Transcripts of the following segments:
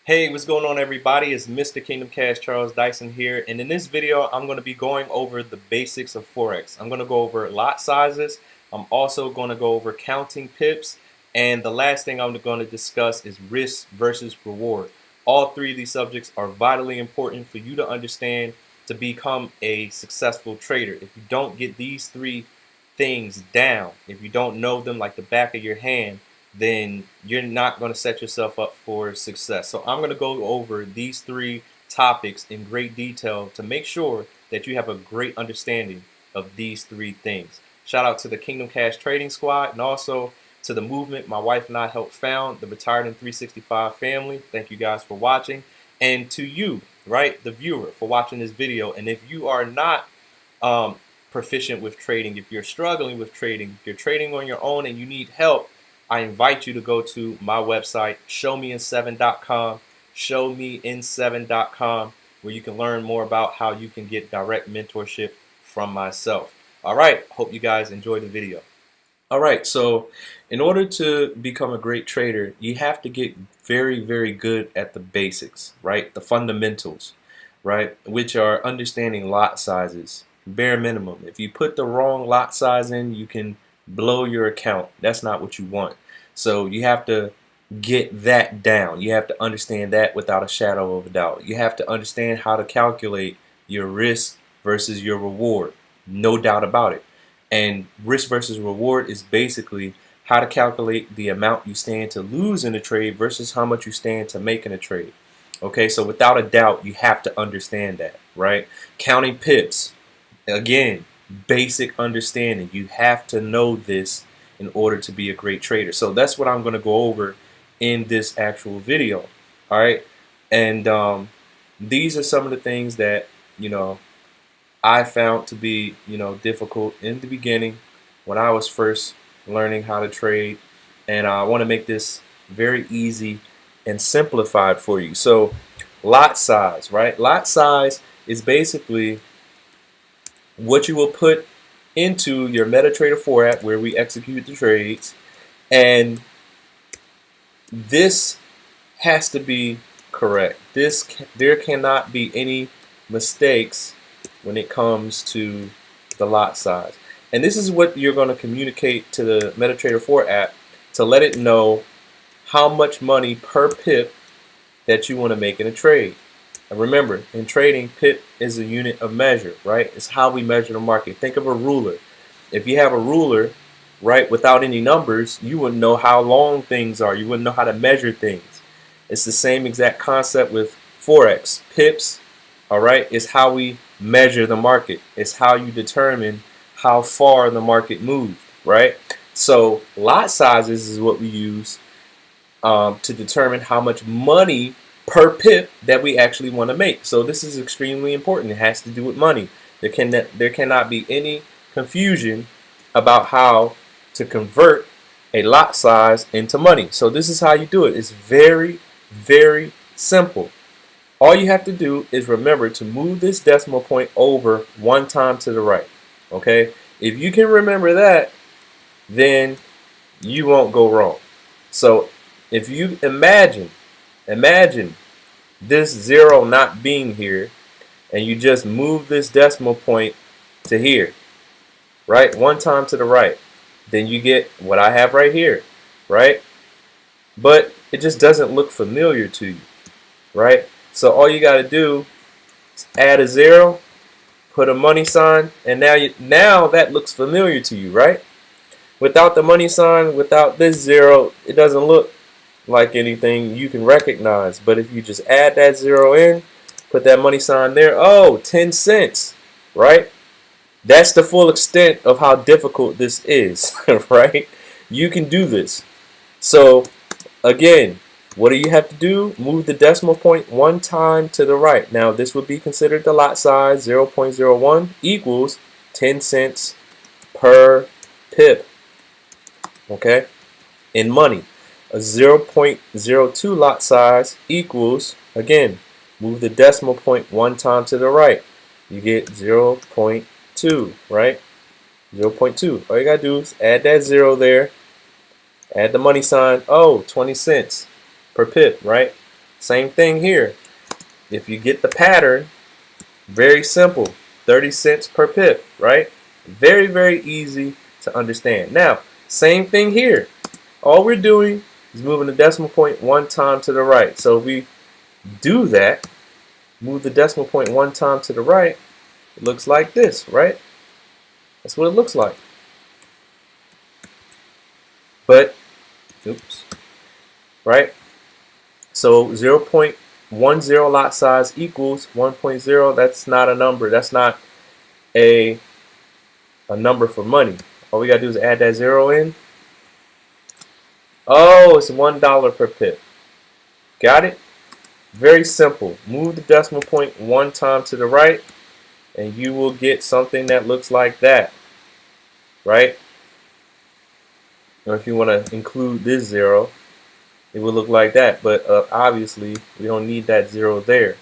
Hey, what's going on, everybody? It's Mr. Kingdom Cash Charles Dyson here, and in this video I'm going to be going over the basics of Forex. I'm going to go over lot sizes. I'm also going to go over counting pips, and the last thing I'm going to discuss is risk versus reward. All three of these subjects are vitally important for you to understand to become a successful trader. If you don't get these three things down, if you don't know them like the back of your hand, then you're not going to set yourself up for success. So I'm going to go over these three topics in great detail to make sure that you have a great understanding of these three things. Shout out to the Kingdom Cash Trading Squad and also to the movement my wife and I helped found, the Retired in 365 family. Thank you guys for watching. And to you, right, the viewer, for watching this video. And if you are not proficient with trading, if you're struggling with trading, if you're trading on your own and you need help, I invite you to go to my website, showmein7.com, showmein7.com, where you can learn more about how you can get direct mentorship from myself. All right, hope you guys enjoy the video. All right, so in order to become a great trader, you have to get very, very good at the basics, right? The fundamentals, right? Which are understanding lot sizes, bare minimum. If you put the wrong lot size in, you can blow your account. That's not what you want. So you have to get that down. You have to understand that without a shadow of a doubt. You have to understand how to calculate your risk versus your reward. No doubt about it. And risk versus reward is basically how to calculate the amount you stand to lose in a trade versus how much you stand to make in a trade. Okay, so without a doubt, you have to understand that, right? Counting pips, again, basic understanding. You have to know this in order to be a great trader. So that's what I'm going to go over in this actual video. All right, and these are some of the things that I found to be difficult in the beginning when I was first learning how to trade, and I want to make this very easy and simplified for you. So lot size, right? Lot size is basically what you will put into your MetaTrader 4 app where we execute the trades, and this has to be correct. There cannot be any mistakes when it comes to the lot size. And this is what you're going to communicate to the MetaTrader 4 app to let it know how much money per pip that you want to make in a trade. And remember, in trading, pip is a unit of measure, right? It's how we measure the market. Think of a ruler. If you have a ruler, right, without any numbers, you wouldn't know how long things are. You wouldn't know how to measure things. It's the same exact concept with Forex. Pips, all right, is how we measure the market. It's how you determine how far the market moved, right? So lot sizes is what we use to determine how much money per pip that we actually want to make. So this is extremely important. It has to do with money. There cannot be any confusion about how to convert a lot size into money. So this is how you do it. It's very, very simple. All you have to do is remember to move this decimal point over one time to the right. Okay? If you can remember that, then you won't go wrong. So if you imagine this zero not being here, and you just move this decimal point to here, right? One time to the right, then you get what I have right here, right? But it just doesn't look familiar to you, right? So all you got to do is add a zero, put a money sign, and now that looks familiar to you, right? Without the money sign, without this zero, it doesn't look like anything you can recognize. But if you just add that zero in, put that money sign there, oh, 10 cents, right? That's the full extent of how difficult this is, right? You can do this. So again, what do you have to do? Move the decimal point one time to the right. Now this would be considered the lot size. 0.01 equals 10 cents per pip, okay, in money. A 0.02 lot size equals, again, move the decimal point one time to the right. You get 0.2, right? 0.2. All you gotta do is add that zero there, add the money sign, oh, 20 cents per pip, right? Same thing here. If you get the pattern, very simple, 30 cents per pip, right? Very, very easy to understand. Now, same thing here. All we're doing is moving the decimal point one time to the right. So if we do that, move the decimal point one time to the right, it looks like this, right? That's what it looks like. But, oops, right? So 0.10 lot size equals 1.0. That's not a number. That's not a number for money. All we got to do is add that zero in. Oh, it's $1 per pip. Got it? Very simple. Move the decimal point one time to the right, and you will get something that looks like that, right? Or if you want to include this zero, it will look like that. But obviously, we don't need that zero there,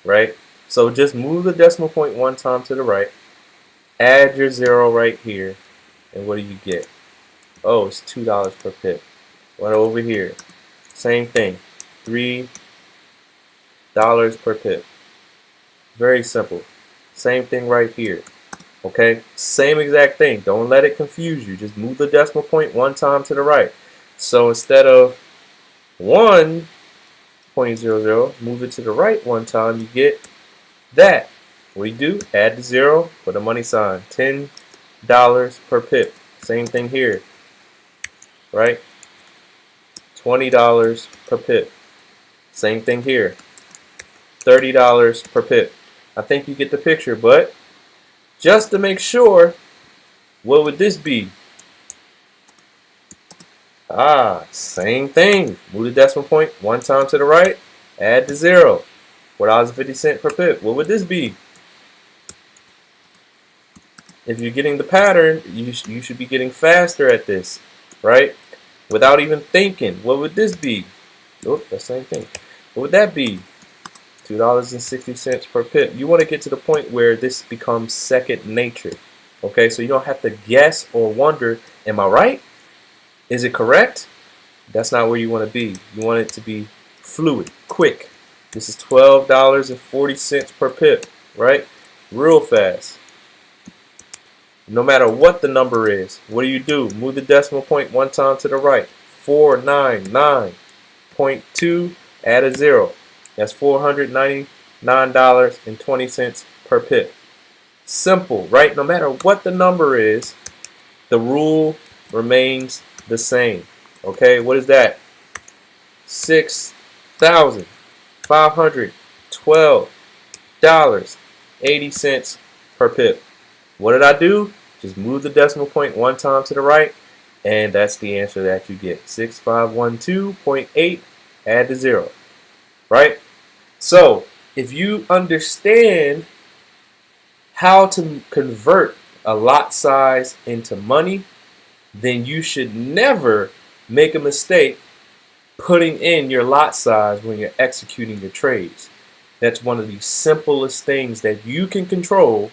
right? So just move the decimal point one time to the right, add your zero right here, and what do you get? Oh, it's $2 per pip. Right over here, same thing, $3 per pip. Very simple. Same thing right here. Okay, same exact thing. Don't let it confuse you. Just move the decimal point one time to the right. So instead of 1.00, move it to the right one time, you get that. What do you do? Add the zero, put a money sign. $10 per pip. Same thing here, right? $20 per pip. Same thing here. $30 per pip. I think you get the picture, but just to make sure, what would this be? Same thing. Move the decimal point one time to the right, add the zero. $4.50 per pip. What would this be? If you're getting the pattern, you should be getting faster at this, right? Without even thinking, what would this be? Oh, the same thing. What would that be? $2.60 per pip. You want to get to the point where this becomes second nature. Okay, so you don't have to guess or wonder, am I right? Is it correct? That's not where you want to be. You want it to be fluid, quick. This is $12.40 per pip, right? Real fast. No matter what the number is, what do? Move the decimal point one time to the right. 499.2, add a zero. That's $499.20 per pip. Simple, right? No matter what the number is, the rule remains the same. Okay, what is that? $6,512.80 per pip. What did I do? Just move the decimal point one time to the right, and that's the answer that you get. 6512.8, add the zero, right? So if you understand how to convert a lot size into money, then you should never make a mistake putting in your lot size when you're executing your trades. That's one of the simplest things that you can control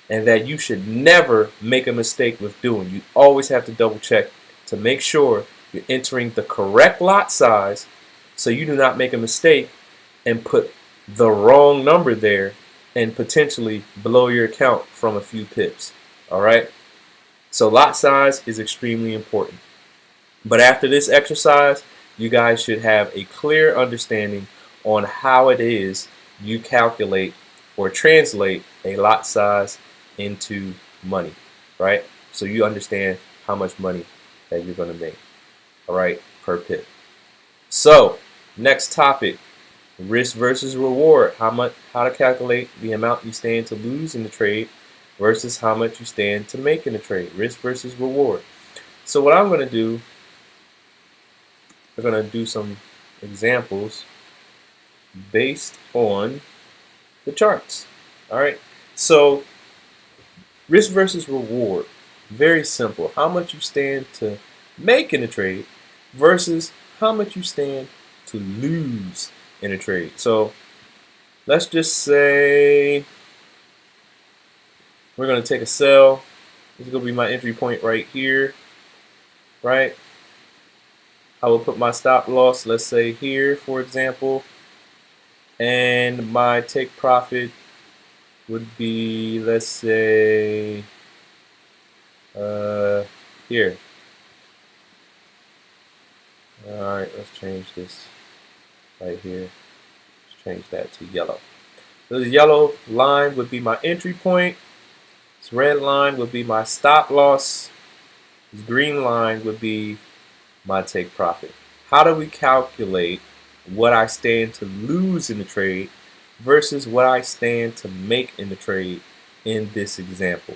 and that you should never make a mistake with doing. You always have to double check to make sure you're entering the correct lot size so you do not make a mistake and put the wrong number there and potentially blow your account from a few pips. All right? So lot size is extremely important. But after this exercise, you guys should have a clear understanding on how it is you calculate or translate a lot size into money, right? So you understand how much money that you're going to make, all right, per pip. So next topic, risk versus reward. How to calculate the amount you stand to lose in the trade versus how much you stand to make in the trade. Risk versus reward. So what I'm going to do, we're going to do some examples based on the charts. All right. So risk versus reward, very simple. How much you stand to make in a trade versus how much you stand to lose in a trade. So let's just say we're going to take a sell. This is going to be my entry point right here, right? I will put my stop loss, let's say here, for example, and my take profit would be, let's say, here. Alright, let's change this right here. Let's change that to yellow. So the yellow line would be my entry point. This red line would be my stop loss. This green line would be my take profit. How do we calculate what I stand to lose in the trade versus what I stand to make in the trade in this example?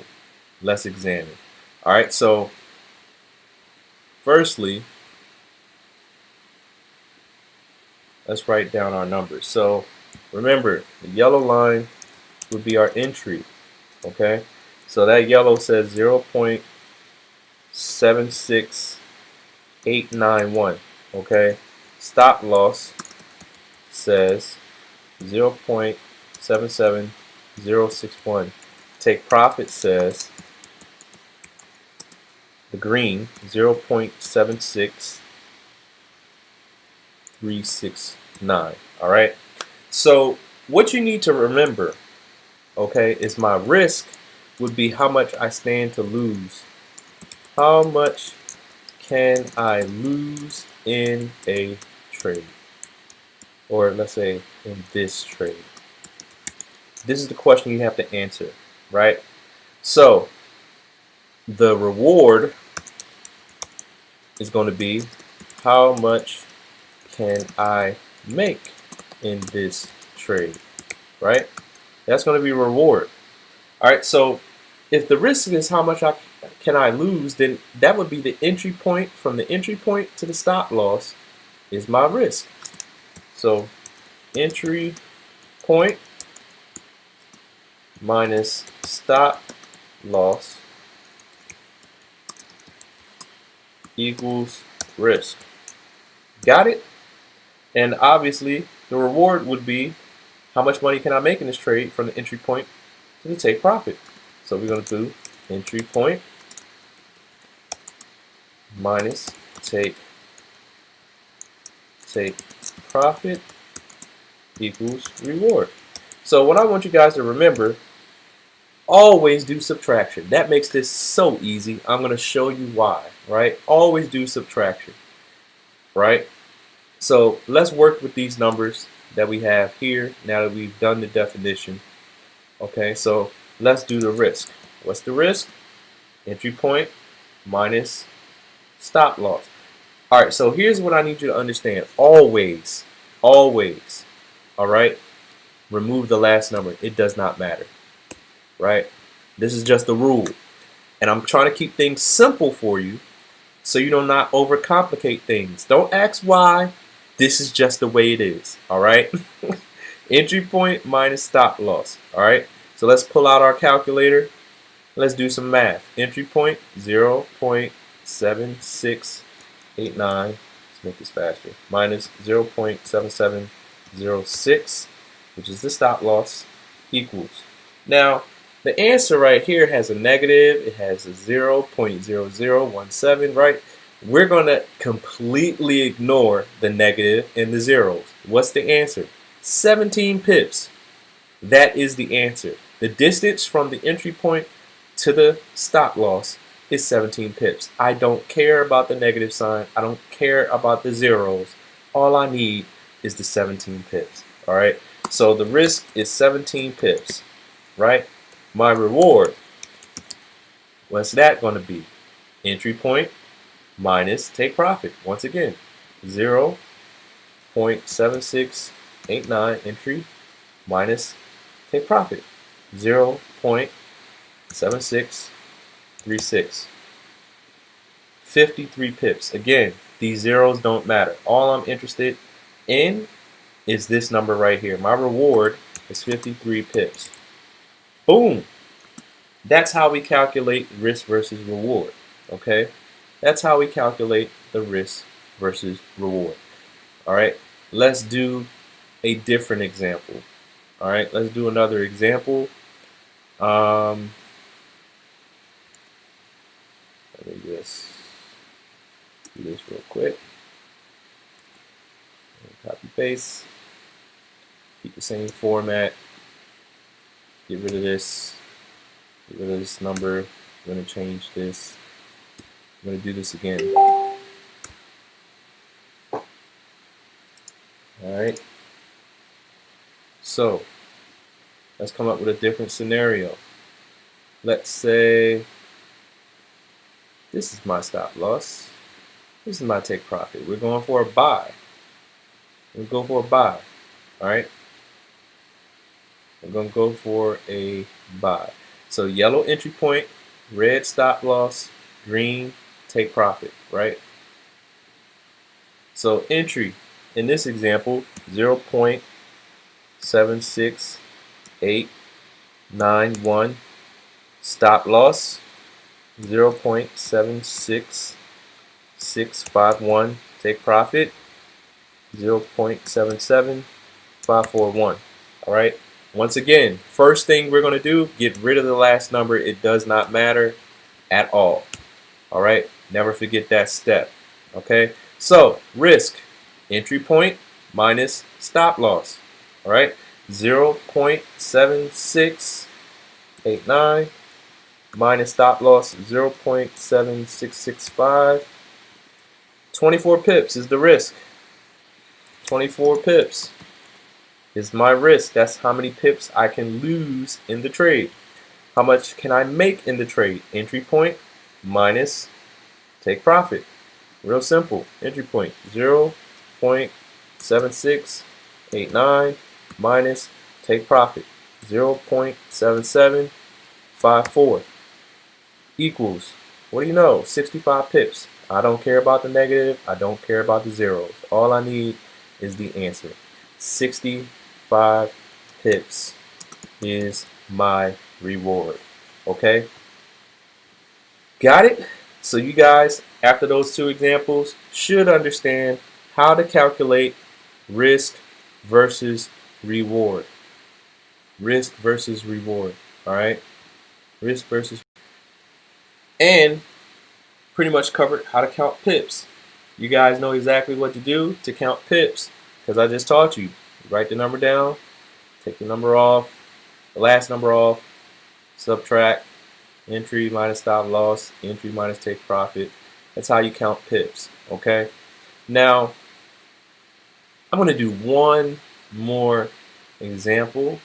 Let's examine. All right, so firstly, let's write down our numbers. So remember, the yellow line would be our entry, okay? So that yellow says 0.76891, okay? Stop loss says 0.77061. Take profit says the green 0.76369. All right. So what you need to remember, okay, is my risk would be how much I stand to lose. How much can I lose in a trade? Or let's say in this trade. This is the question you have to answer, right? So the reward is going to be how much can I make in this trade, right? That's going to be reward. All right, so if the risk is how much can I lose, then that would be the entry point. From the entry point to the stop loss is my risk. So entry point minus stop loss equals risk. Got it? And obviously the reward would be how much money can I make in this trade from the entry point to the take profit. So we're going to do entry point minus take profit equals reward. So what I want you guys to remember, always do subtraction. That makes this so easy. I'm going to show you why, right? Always do subtraction, right? So let's work with these numbers that we have here now that we've done the definition. Okay, so let's do the risk. What's the risk? Entry point minus stop loss. All right, so here's what I need you to understand. Always, all right, remove the last number. It does not matter, right? This is just the rule. And I'm trying to keep things simple for you so you do not overcomplicate things. Don't ask why. This is just the way it is, all right? Entry point minus stop loss, all right? So let's pull out our calculator. Let's do some math. Entry point, 0.7689. Let's make this faster. Minus 0.7706, which is the stop loss, equals. Now, the answer right here has a negative. It has a 0.0017, right? We're going to completely ignore the negative and the zeros. What's the answer? 17 pips. That is the answer. The distance from the entry point to the stop loss is 17 pips. I don't care about the negative sign. I don't care about the zeros. All I need is the 17 pips. All right. So the risk is 17 pips, right? My reward, what's that going to be? Entry point minus take profit. Once again, 0.7689 entry minus take profit. 0.7636. 53 pips. Again, these zeros don't matter. All I'm interested in is this number right here. My reward is 53 pips. Boom. That's how we calculate risk versus reward. Okay? That's how we calculate the risk versus reward. All right? Let's do a different example. All right? Let's do another example. Let me just do this real quick. Copy paste. Keep the same format. Get rid of this. Get rid of this number. I'm going to change this. I'm going to do this again. Alright. So, let's come up with a different scenario. Let's say this is my stop loss. This is my take profit. We're going for a buy. We're going for a buy. Alright. We're going to go for a buy. So yellow entry point, red stop loss, green take profit, right? So entry in this example, 0.76891. Stop loss, 0.76651. Take profit, 0.77541. All right. Once again, first thing we're going to do, get rid of the last number. It does not matter at all. All right. Never forget that step. Okay. So risk, entry point minus stop loss. All right. 0.7689 minus stop loss 0.7665. 24 pips is the risk. 24 pips is my risk. That's how many pips I can lose in the trade. How much can I make in the trade? Entry point minus take profit. Real simple. Entry point 0.7689 minus take profit 0.7754 equals, what do you know? 65 pips. I don't care about the negative. I don't care about the zeros. All I need is the answer. 65 pips is my reward. Okay? Got it? So you guys, after those two examples, should understand how to calculate risk versus reward. Risk versus reward. Alright? Risk versus, and pretty much covered how to count pips. You guys know exactly what to do to count pips because I just taught you. Write the number down, take the number off, the last number off, subtract entry minus stop loss, entry minus take profit. That's how you count pips. Okay. Now I'm going to do one more example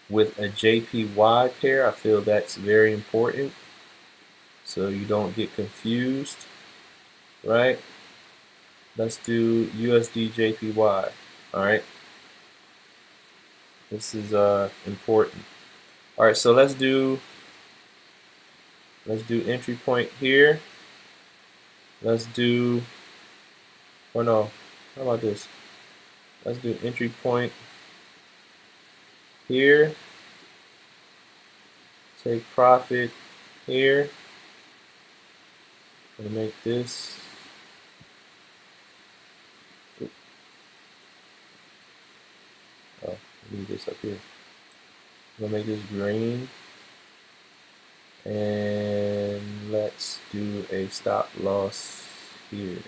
with a JPY pair. I feel that's very important, so you don't get confused, right? Let's do USD JPY. All right, this is important. All right, so let's do entry point here. Let's do, or no, how about this? Let's do entry point here. Take profit here. I'm gonna make this. Oh, leave this up here. I'm gonna make this green. And let's do a stop loss here.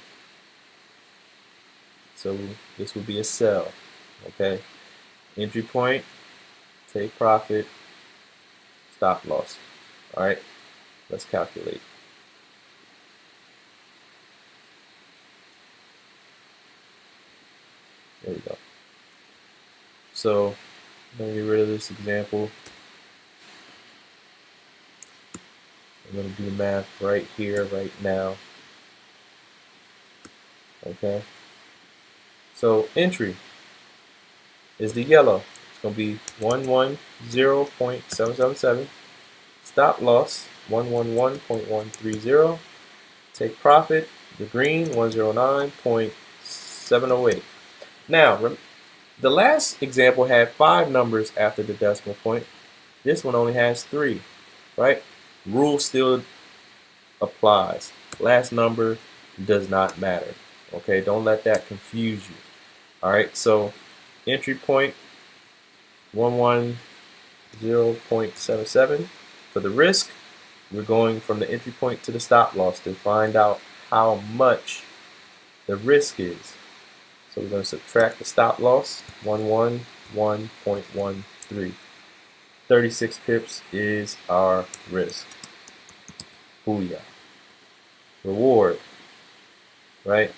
So this will be a sell. Okay. Entry point, take profit, stop loss. All right. Let's calculate. There we go. So I'm going to get rid of this example. I'm going to do the math right here, right now. Okay. So entry is the yellow. It's going to be 110.777. Stop loss 111.130. Take profit, the green, 109.708. Now, the last example had 5 numbers after the decimal point. This one only has 3, right? Rule still applies. Last number does not matter. Okay, don't let that confuse you. All right, so entry point 110.77. For the risk, we're going from the entry point to the stop loss to find out how much the risk is. So we're going to subtract the stop loss, 110.77, 1.13. 36 pips is our risk. Booyah. Reward, right?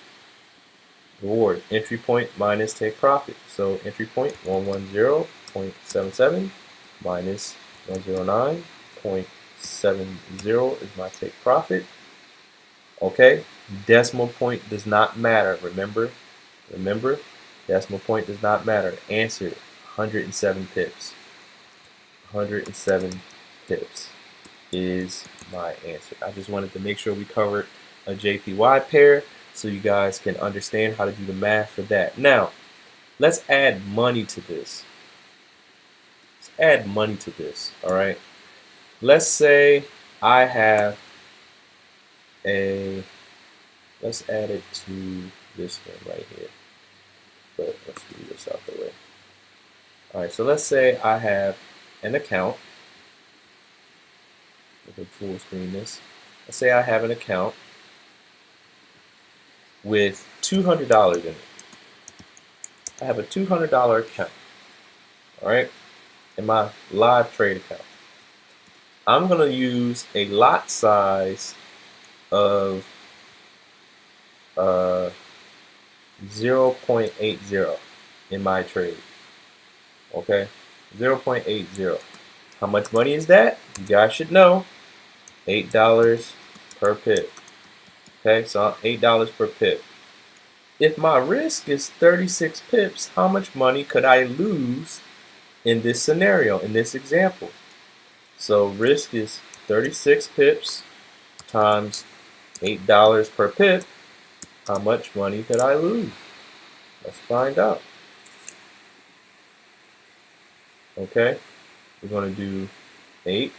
Reward, entry point minus take profit. So entry point 110.77 minus 109.70 is my take profit. Okay, decimal point does not matter. Remember, decimal point does not matter. Answer 107 pips. 107 pips is my answer. I just wanted to make sure we covered a JPY pair so you guys can understand how to do the math for that. Now, let's add money to this. All right? Let's say I have let's add it to this one right here. But let's move this out the way. All right, so let's say I have an account. We can full screen this. Let's say I have an account with $200 in it. I have a $200 account, all right, in my live trade account. I'm going to use a lot size of 0.80 in my trade, okay, 0.80. How much money is that? You guys should know. $8 per pip. Okay, so $8 per pip. If my risk is 36 pips, how much money could I lose in this scenario, in this example? So risk is 36 pips times $8 per pip. How much money could I lose? Let's find out. Okay, we're going to do 8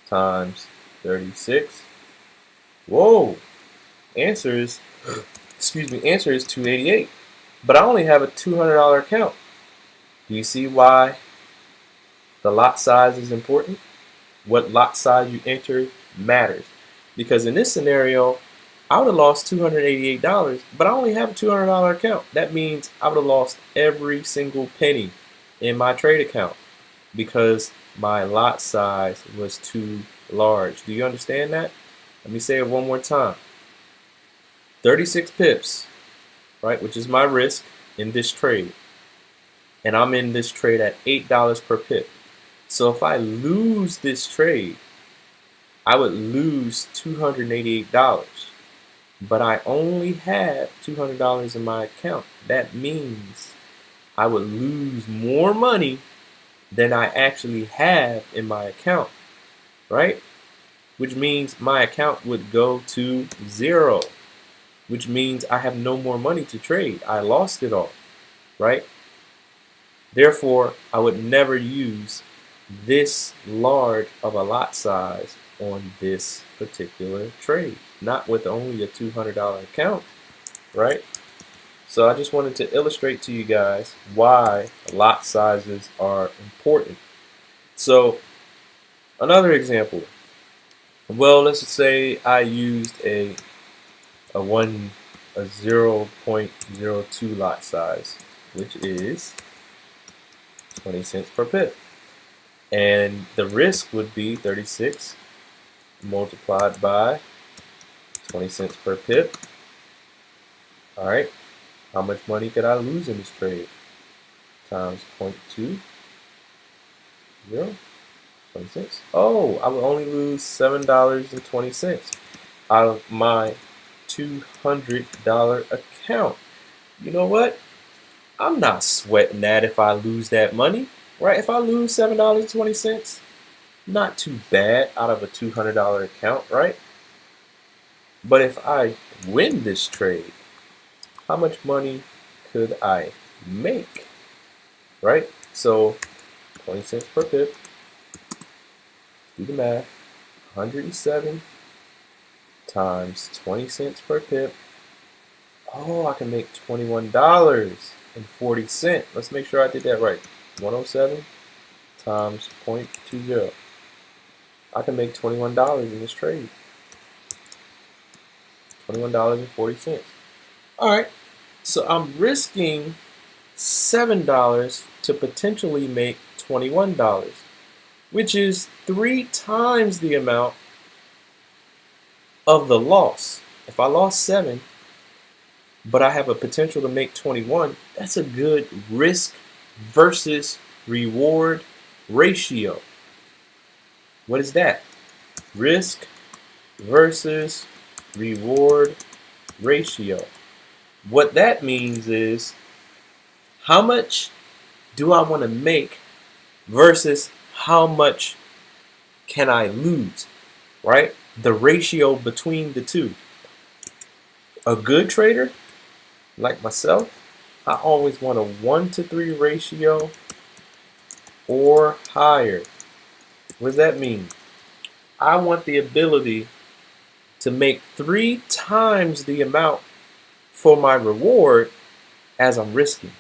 times 36. Whoa! Answer is, answer is 288. But I only have a $200 account. Do you see why the lot size is important? What lot size you enter matters. Because in this scenario, I would have lost $288, but I only have a $200 account. That means I would have lost every single penny in my trade account because my lot size was too large. Do you understand that? Let me say it one more time. 36 pips, right, which is my risk in this trade. And I'm in this trade at $8 per pip. So if I lose this trade, I would lose $288. But I only have $200 in my account. That means I would lose more money than I actually have in my account, right? Which means my account would go to zero, which means I have no more money to trade. I lost it all, right? Therefore, I would never use this large of a lot size on this particular trade, not with only a $200 account, right? So I just wanted to illustrate to you guys why lot sizes are important. So another example, well, let's just say I used a 0.02 lot size, which is 20 cents per pip. And the risk would be 36 multiplied by 20 cents per pip. All right, how much money could I lose in this trade? Times 0.20, 20 cents. Oh, I would only lose $7.20 out of my $200 account. You know what? I'm not sweating that if I lose that money, right? If I lose $7.20, not too bad out of a $200 account, right? But if I win this trade, how much money could I make, right? So 20 cents per pip, do the math, 107 times 20 cents per pip. Oh, I can make $21.40. Let's make sure I did that right. 107 times 0.20. I can make $21 in this trade. $21.40. All right, so I'm risking $7 to potentially make $21, which is 3 times the amount of the loss. If I lost 7, but I have a potential to make 21, that's a good risk versus reward ratio. What is that? Risk versus reward ratio. What that means is, how much do I want to make versus how much can I lose, right? The ratio between the two. A good trader like myself, I always want a 1-to-3 ratio or higher. What does that mean? I want the ability to make 3 times the amount for my reward as I'm risking,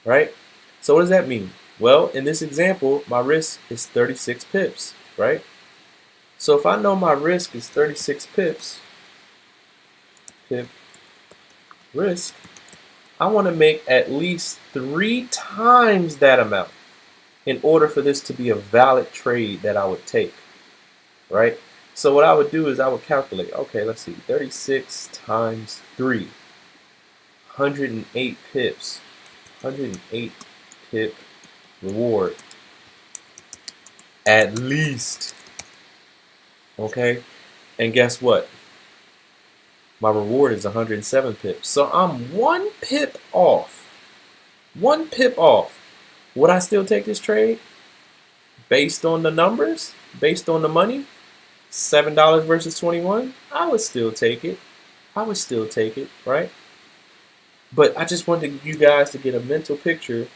right? So what does that mean? Well, in this example, my risk is 36 pips, right? So if I know my risk is 36 pips, pip risk, I want to make at least 3 times that amount in order for this to be a valid trade that I would take, right? So what I would do is I would calculate, okay, let's see, 36 times 3, 108 pips, 108 pip reward, at least, okay? And guess what? My reward is 107 pips. So I'm 1 pip off. 1 pip off. Would I still take this trade? Based on the numbers? Based on the money? $7 versus 21? I would still take it. I would still take it, right? But I just wanted you guys to get a mental picture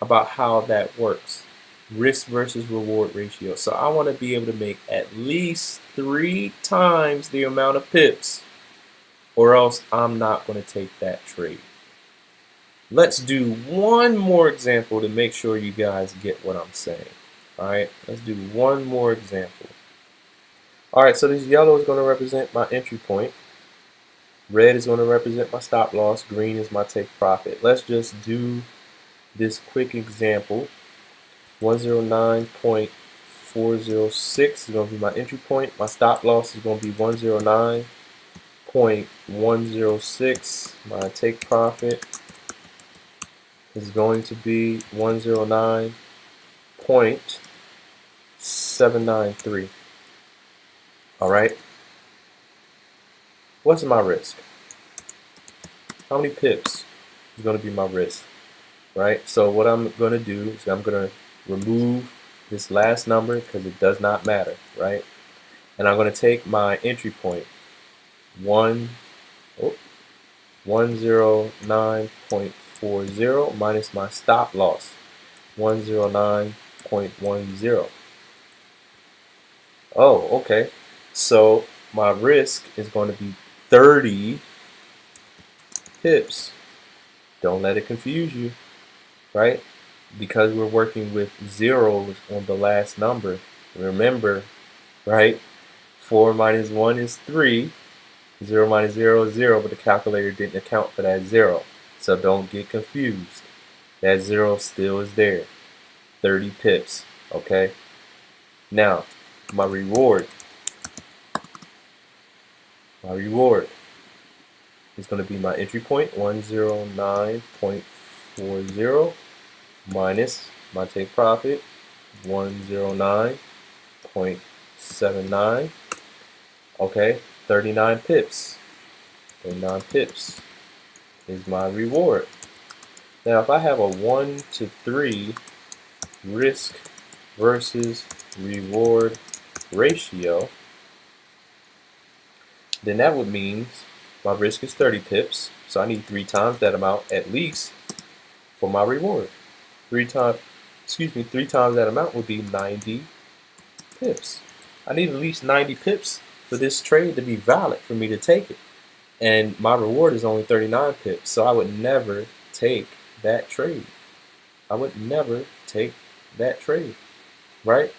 about how that works. Risk versus reward ratio. So I want to be able to make at least 3 times the amount of pips, or else I'm not going to take that trade. Let's do one more example to make sure you guys get what I'm saying. All right, let's do one more example. All right, so this yellow is going to represent my entry point. Red is going to represent my stop loss. Green is my take profit. Let's just do this quick example. 109.406 is going to be my entry point. My stop loss is going to be 109.106. My take profit is going to be 109.793. All right. What's my risk? How many pips is going to be my risk? Right? So what I'm going to do is I'm going to remove this last number because it does not matter, right? And I'm going to take my entry point, 109.40 minus my stop loss, 109.10. Oh, okay. So my risk is going to be 30 pips. Don't let it confuse you, right? Because we're working with zeros on the last number. Remember, right? 4 minus 1 is 3. 0 minus 0 is 0, but the calculator didn't account for that 0. So don't get confused. That 0 still is there. 30 pips, okay? Now, my reward. My reward is going to be my entry point, 109.40, minus my take profit, 109.79. Okay, 39 pips. 39 pips is my reward. Now, if I have a 1-to-3 risk versus reward ratio, then that would mean my risk is 30 pips, so I need 3 times that amount at least for my reward. 3 times that amount would be 90 pips. I need at least 90 pips for this trade to be valid for me to take it. And my reward is only 39 pips, so I would never take that trade. I would never take that trade, right?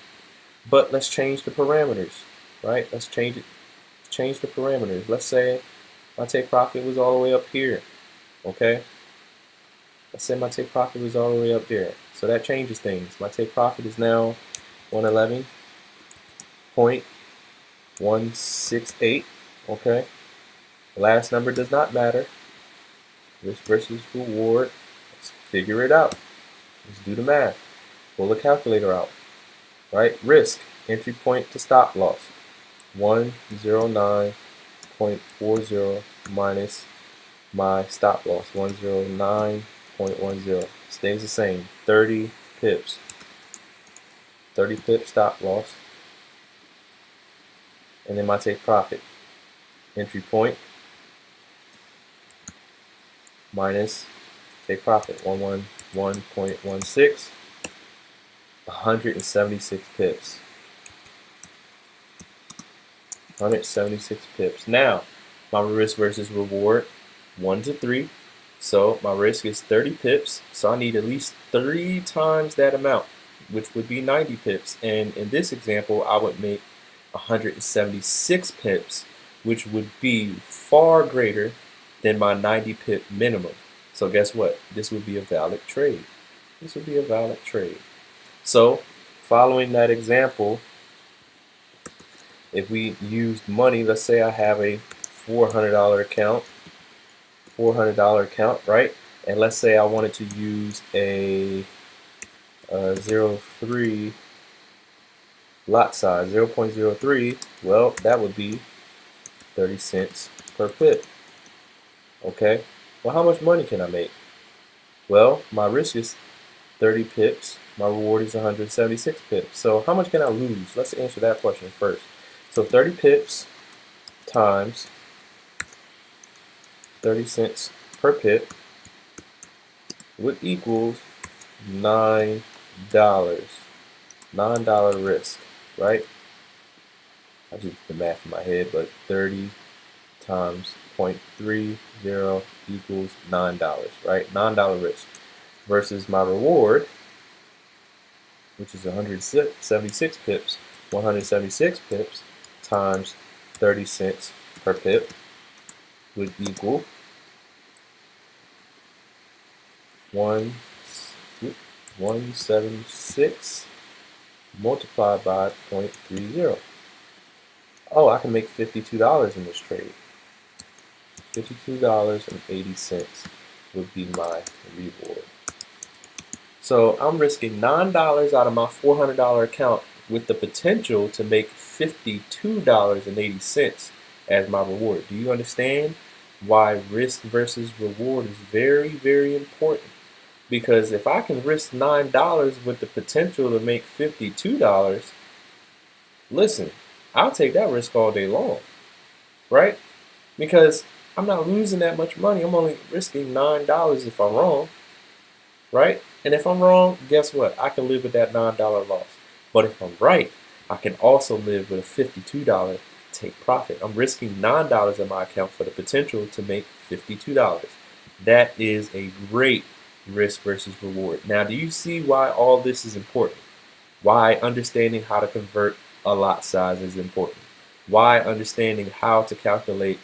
But let's change the parameters, right? Let's change it. Change the parameters. Let's say my take profit was all the way up here, okay? Let's say my take profit was all the way up there. So that changes things. My take profit is now 111.168. Okay. The last number does not matter. Risk versus reward. Let's figure it out. Let's do the math. Pull the calculator out. Right? Risk. Entry point to stop loss. 109.40 minus my stop loss. 109.10. Stays the same. 30 pips. 30 pip stop loss. And then my take profit. Entry point minus take profit. 111.16. 176 pips. 176 pips. Now, my risk versus reward, 1 to 3. So my risk is 30 pips. So I need at least 3 times that amount, which would be 90 pips. And in this example, I would make 176 pips, which would be far greater than my 90 pip minimum. So guess what? This would be a valid trade. This would be a valid trade. So following that example, if we used money, let's say I have a $400 account, right? And let's say I wanted to use a 0.03 lot size, 0.03. Well, that would be 30 cents per pip. Okay. Well, how much money can I make? Well, my risk is 30 pips. My reward is 176 pips. So how much can I lose? Let's answer that question first. So 30 pips times 30 cents per pip would equals $9. $9 risk, right? I did the math in my head, but 30 times 0.30 equals $9, right? $9 risk versus my reward, which is 176 pips. 176 pips times 30 cents per pip would equal 176 multiplied by 0.30. Oh, I can make $52 in this trade. $52.80 would be my reward. So I'm risking $9 out of my $400 account with the potential to make $52.80 as my reward. Do you understand why risk versus reward is very, very important? Because if I can risk $9 with the potential to make $52, listen, I'll take that risk all day long, right? Because I'm not losing that much money. I'm only risking $9 if I'm wrong, right? And if I'm wrong, guess what? I can live with that $9 loss. But if I'm right, I can also live with a $52 take profit. I'm risking $9 in my account for the potential to make $52. That is a great risk versus reward. Now, do you see why all this is important? Why understanding how to convert a lot size is important? Why understanding how to calculate,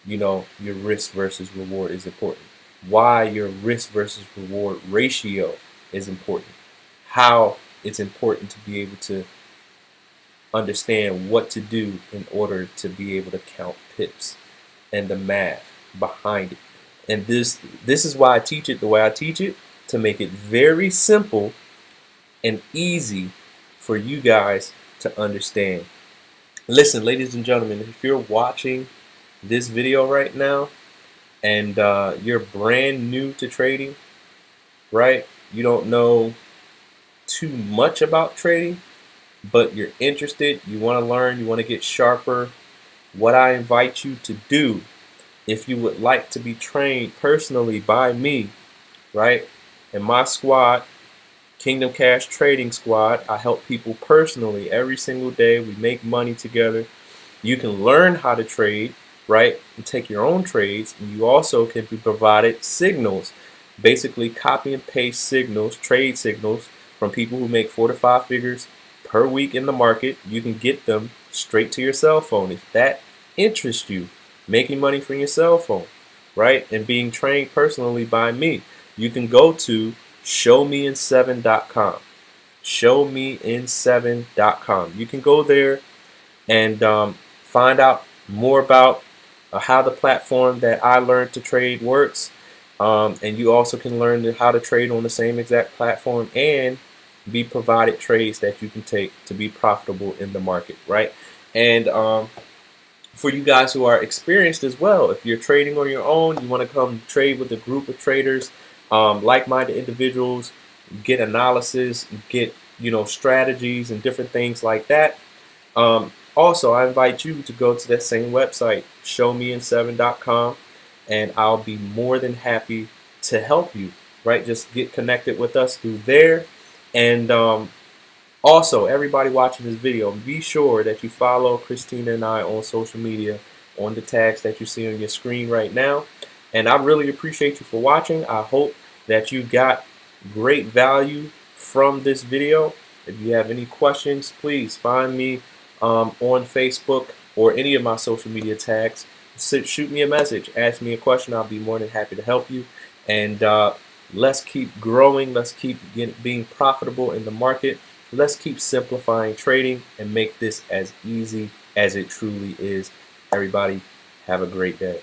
your risk versus reward is important? Why your risk versus reward ratio is important? How it's important to be able to understand what to do in order to be able to count pips and the math behind it. And this is why I teach it the way I teach it, to make it very simple and easy for you guys to understand. Listen, ladies and gentlemen, if you're watching this video right now and you're brand new to trading, right? You don't know too much about trading, but you're interested, you want to learn, you want to get sharper. What I invite you to do, if you would like to be trained personally by me, right? In my squad, Kingdom Cash Trading Squad, I help people personally every single day. We make money together. You can learn how to trade, right? And take your own trades. And you also can be provided signals, basically copy and paste signals, trade signals from people who make 4 to 5 figures per week in the market. You can get them straight to your cell phone if that interests you. Making money from your cell phone, right? And being trained personally by me. you can go to showmein7.com. Showmein7.com. You can go there and find out more about how the platform that I learned to trade works. And you also can learn how to trade on the same exact platform and be provided trades that you can take to be profitable in the market, right? And for you guys who are experienced as well, if you're trading on your own, you want to come trade with a group of traders, like-minded individuals, get analysis, get strategies and different things like that. Also, I invite you to go to that same website, showmein7.com, and I'll be more than happy to help you, right? Just get connected with us through there. And also, everybody watching this video, be sure that you follow Christina and I on social media on the tags that you see on your screen right now. And I really appreciate you for watching. I hope that you got great value from this video. If you have any questions, please find me on Facebook or any of my social media tags. Shoot me a message, ask me a question. I'll be more than happy to help you. And let's keep growing. Let's keep being profitable in the market. Let's keep simplifying trading and make this as easy as it truly is. Everybody, have a great day.